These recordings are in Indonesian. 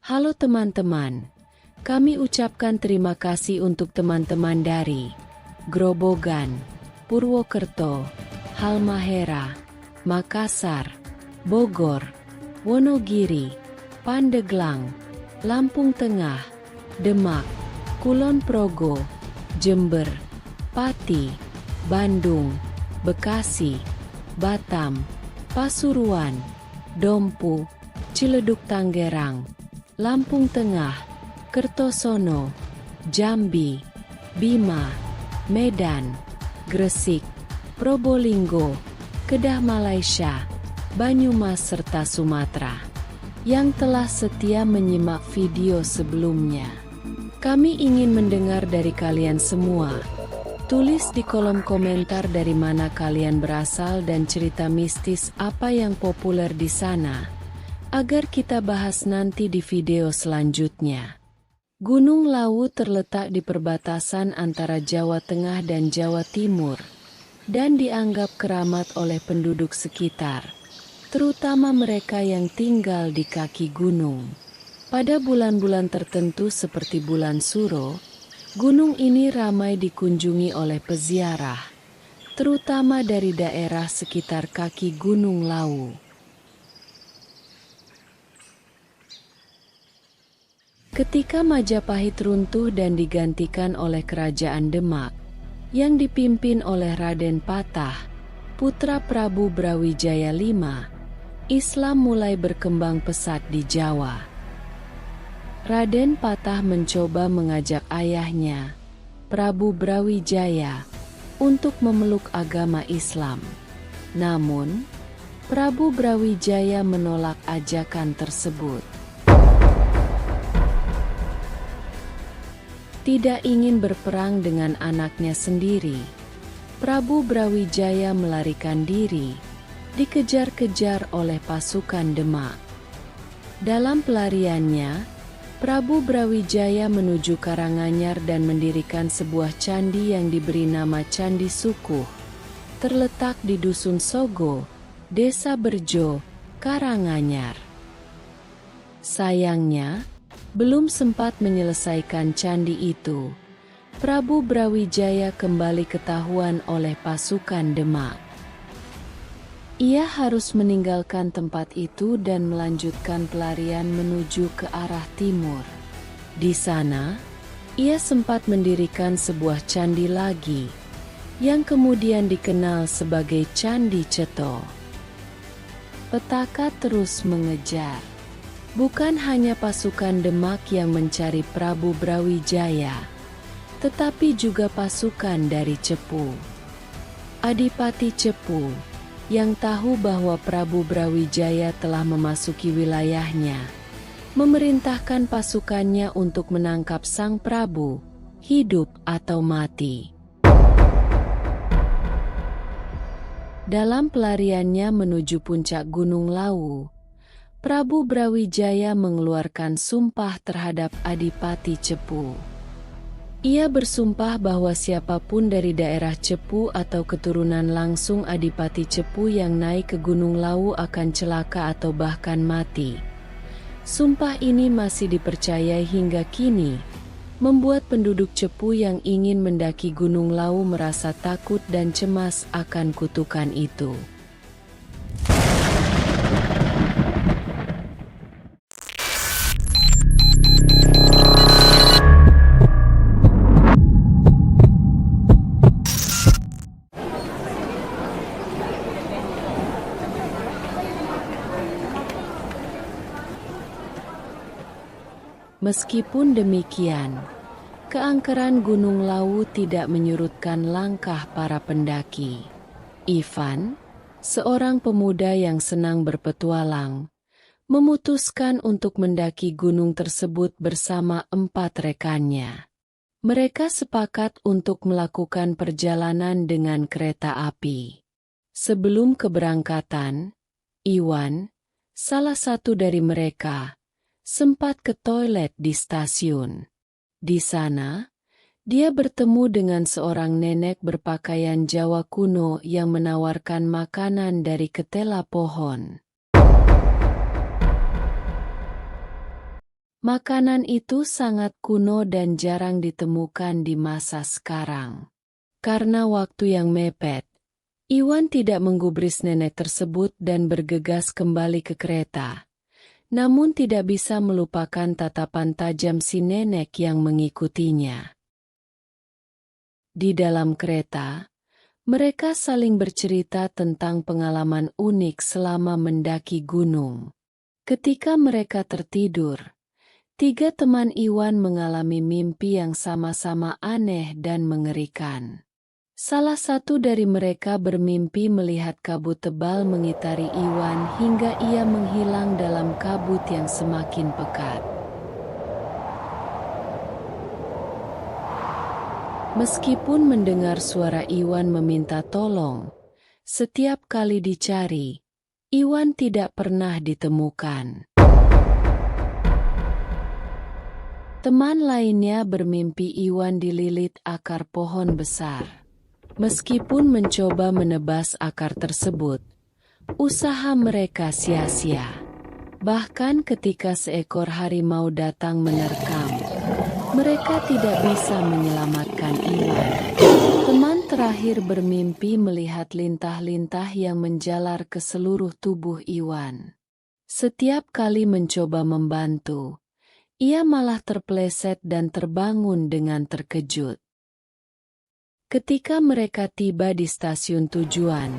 Halo teman-teman, kami ucapkan terima kasih untuk teman-teman dari Grobogan, Purwokerto, Halmahera, Makassar, Bogor, Wonogiri, Pandeglang, Lampung Tengah, Demak, Kulon Progo, Jember, Pati, Bandung, Bekasi, Batam, Pasuruan, Dompu, Ciledug Tangerang, Lampung Tengah, Kertosono, Jambi, Bima, Medan, Gresik, Probolinggo, Kedah Malaysia, Banyumas serta Sumatera yang telah setia menyimak video sebelumnya. Kami ingin mendengar dari kalian semua. Tulis di kolom komentar dari mana kalian berasal dan cerita mistis apa yang populer di sana, agar kita bahas nanti di video selanjutnya. Gunung Lawu terletak di perbatasan antara Jawa Tengah dan Jawa Timur, dan dianggap keramat oleh penduduk sekitar, terutama mereka yang tinggal di kaki gunung. Pada bulan-bulan tertentu seperti bulan Suro, gunung ini ramai dikunjungi oleh peziarah, terutama dari daerah sekitar kaki Gunung Lawu. Ketika Majapahit runtuh dan digantikan oleh Kerajaan Demak, yang dipimpin oleh Raden Patah, putra Prabu Brawijaya V, Islam mulai berkembang pesat di Jawa. Raden Patah mencoba mengajak ayahnya, Prabu Brawijaya, untuk memeluk agama Islam. Namun, Prabu Brawijaya menolak ajakan tersebut. Tidak ingin berperang dengan anaknya sendiri, Prabu Brawijaya melarikan diri, dikejar-kejar oleh pasukan Demak. Dalam pelariannya, Prabu Brawijaya menuju Karanganyar dan mendirikan sebuah candi yang diberi nama Candi Sukuh, terletak di Dusun Sogo, Desa Berjo, Karanganyar. Sayangnya, belum sempat menyelesaikan candi itu, Prabu Brawijaya kembali ketahuan oleh pasukan Demak. Ia harus meninggalkan tempat itu dan melanjutkan pelarian menuju ke arah timur. Di sana, ia sempat mendirikan sebuah candi lagi, yang kemudian dikenal sebagai Candi Ceto. Petaka terus mengejar. Bukan hanya pasukan Demak yang mencari Prabu Brawijaya, tetapi juga pasukan dari Cepu. Adipati Cepu, yang tahu bahwa Prabu Brawijaya telah memasuki wilayahnya, memerintahkan pasukannya untuk menangkap sang Prabu, hidup atau mati. Dalam pelariannya menuju puncak Gunung Lawu, Prabu Brawijaya mengeluarkan sumpah terhadap Adipati Cepu. Ia bersumpah bahwa siapapun dari daerah Cepu atau keturunan langsung Adipati Cepu yang naik ke Gunung Lawu akan celaka atau bahkan mati. Sumpah ini masih dipercayai hingga kini, membuat penduduk Cepu yang ingin mendaki Gunung Lawu merasa takut dan cemas akan kutukan itu. Meskipun demikian, keangkeran Gunung Lawu tidak menyurutkan langkah para pendaki. Ivan, seorang pemuda yang senang berpetualang, memutuskan untuk mendaki gunung tersebut bersama 4 rekannya. Mereka sepakat untuk melakukan perjalanan dengan kereta api. Sebelum keberangkatan, Iwan, salah satu dari mereka, sempat ke toilet di stasiun. Di sana, dia bertemu dengan seorang nenek berpakaian Jawa kuno yang menawarkan makanan dari ketela pohon. Makanan itu sangat kuno dan jarang ditemukan di masa sekarang. Karena waktu yang mepet, Iwan tidak menggubris nenek tersebut dan bergegas kembali ke kereta. Namun tidak bisa melupakan tatapan tajam si nenek yang mengikutinya. Di dalam kereta, mereka saling bercerita tentang pengalaman unik selama mendaki gunung. Ketika mereka tertidur, tiga teman Iwan mengalami mimpi yang sama-sama aneh dan mengerikan. Salah satu dari mereka bermimpi melihat kabut tebal mengitari Iwan hingga ia menghilang dalam kabut yang semakin pekat. Meskipun mendengar suara Iwan meminta tolong, setiap kali dicari, Iwan tidak pernah ditemukan. Teman lainnya bermimpi Iwan dililit akar pohon besar. Meskipun mencoba menebas akar tersebut, usaha mereka sia-sia. Bahkan ketika seekor harimau datang menerkam, mereka tidak bisa menyelamatkan Iwan. Teman terakhir bermimpi melihat lintah-lintah yang menjalar ke seluruh tubuh Iwan. Setiap kali mencoba membantu, ia malah terpeleset dan terbangun dengan terkejut. Ketika mereka tiba di stasiun tujuan,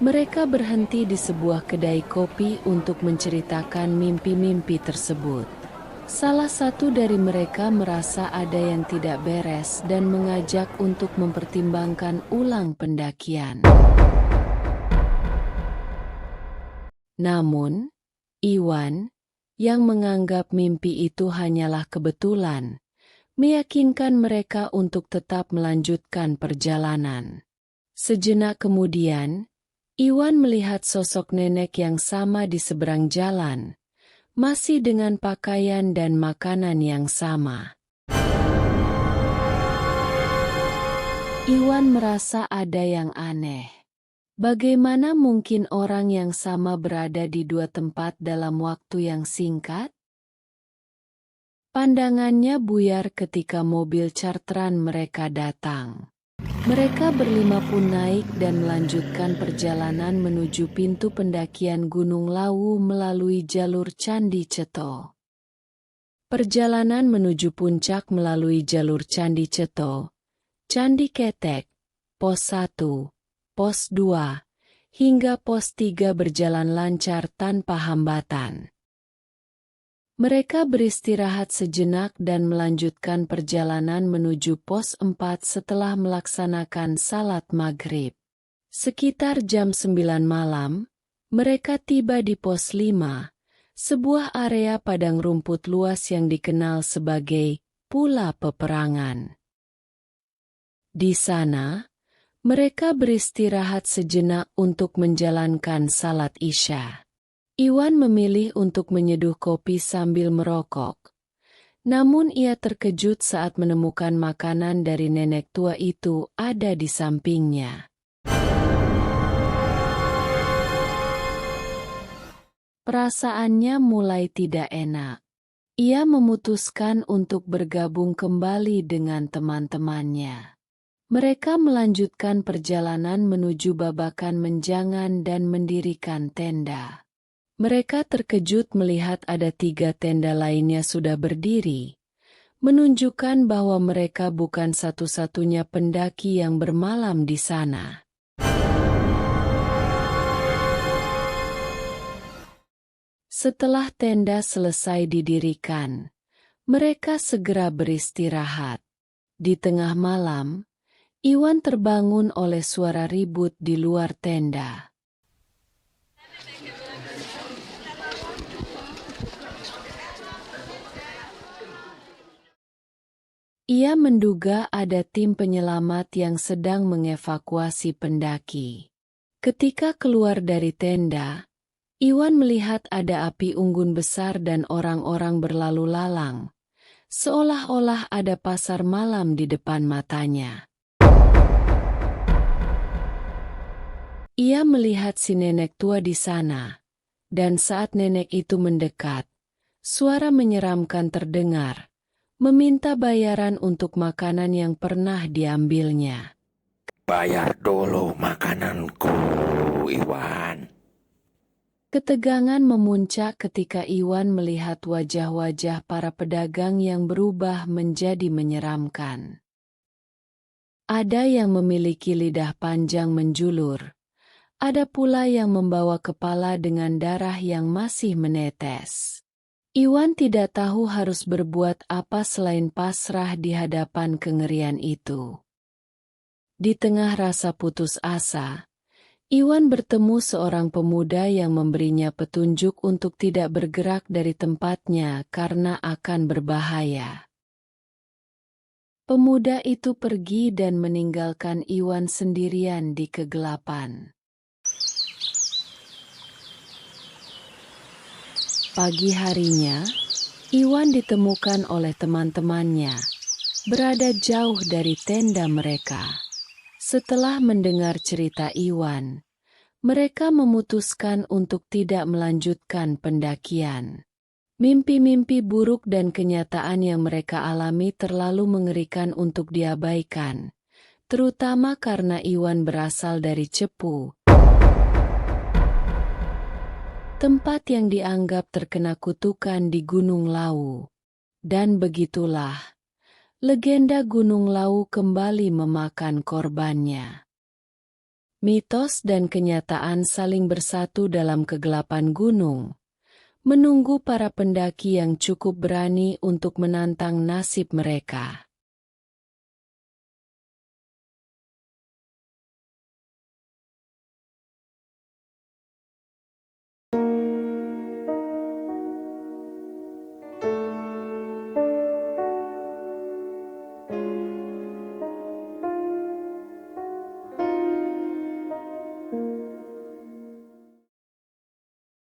mereka berhenti di sebuah kedai kopi untuk menceritakan mimpi-mimpi tersebut. Salah satu dari mereka merasa ada yang tidak beres dan mengajak untuk mempertimbangkan ulang pendakian. Namun, Iwan, yang menganggap mimpi itu hanyalah kebetulan, meyakinkan mereka untuk tetap melanjutkan perjalanan. Sejenak kemudian, Iwan melihat sosok nenek yang sama di seberang jalan, masih dengan pakaian dan makanan yang sama. Iwan merasa ada yang aneh. Bagaimana mungkin orang yang sama berada di dua tempat dalam waktu yang singkat? Pandangannya buyar ketika mobil charteran mereka datang. Mereka berlima pun naik dan melanjutkan perjalanan menuju pintu pendakian Gunung Lawu melalui jalur Candi Ceto. Perjalanan menuju puncak melalui jalur Candi Ceto, Candi Ketek, Pos 1, Pos 2, hingga Pos 3 berjalan lancar tanpa hambatan. Mereka beristirahat sejenak dan melanjutkan perjalanan menuju Pos 4 setelah melaksanakan salat maghrib. Sekitar jam 9 malam, mereka tiba di Pos 5, sebuah area padang rumput luas yang dikenal sebagai Pula Peperangan. Di sana, mereka beristirahat sejenak untuk menjalankan salat Isya. Iwan memilih untuk menyeduh kopi sambil merokok. Namun ia terkejut saat menemukan makanan dari nenek tua itu ada di sampingnya. Perasaannya mulai tidak enak. Ia memutuskan untuk bergabung kembali dengan teman-temannya. Mereka melanjutkan perjalanan menuju babakan menjangan dan mendirikan tenda. Mereka terkejut melihat ada 3 tenda lainnya sudah berdiri, menunjukkan bahwa mereka bukan satu-satunya pendaki yang bermalam di sana. Setelah tenda selesai didirikan, mereka segera beristirahat. Di tengah malam, Iwan terbangun oleh suara ribut di luar tenda. Ia menduga ada tim penyelamat yang sedang mengevakuasi pendaki. Ketika keluar dari tenda, Iwan melihat ada api unggun besar dan orang-orang berlalu lalang, seolah-olah ada pasar malam di depan matanya. Ia melihat si nenek tua di sana, dan saat nenek itu mendekat, Suara menyeramkan terdengar, meminta bayaran untuk makanan yang pernah diambilnya. Bayar dulu makananku, Iwan. Ketegangan memuncak ketika Iwan melihat wajah-wajah para pedagang yang berubah menjadi menyeramkan. Ada yang memiliki lidah panjang menjulur, ada pula yang membawa kepala dengan darah yang masih menetes. Iwan tidak tahu harus berbuat apa selain pasrah di hadapan kengerian itu. Di tengah rasa putus asa, Iwan bertemu seorang pemuda yang memberinya petunjuk untuk tidak bergerak dari tempatnya karena akan berbahaya. Pemuda itu pergi dan meninggalkan Iwan sendirian di kegelapan. Pagi harinya, Iwan ditemukan oleh teman-temannya, berada jauh dari tenda mereka. Setelah mendengar cerita Iwan, mereka memutuskan untuk tidak melanjutkan pendakian. Mimpi-mimpi buruk dan kenyataan yang mereka alami terlalu mengerikan untuk diabaikan, terutama karena Iwan berasal dari Cepu, tempat yang dianggap terkena kutukan di Gunung Lawu. Dan begitulah, legenda Gunung Lawu kembali memakan korbannya. Mitos dan kenyataan saling bersatu dalam kegelapan gunung, menunggu para pendaki yang cukup berani untuk menantang nasib mereka.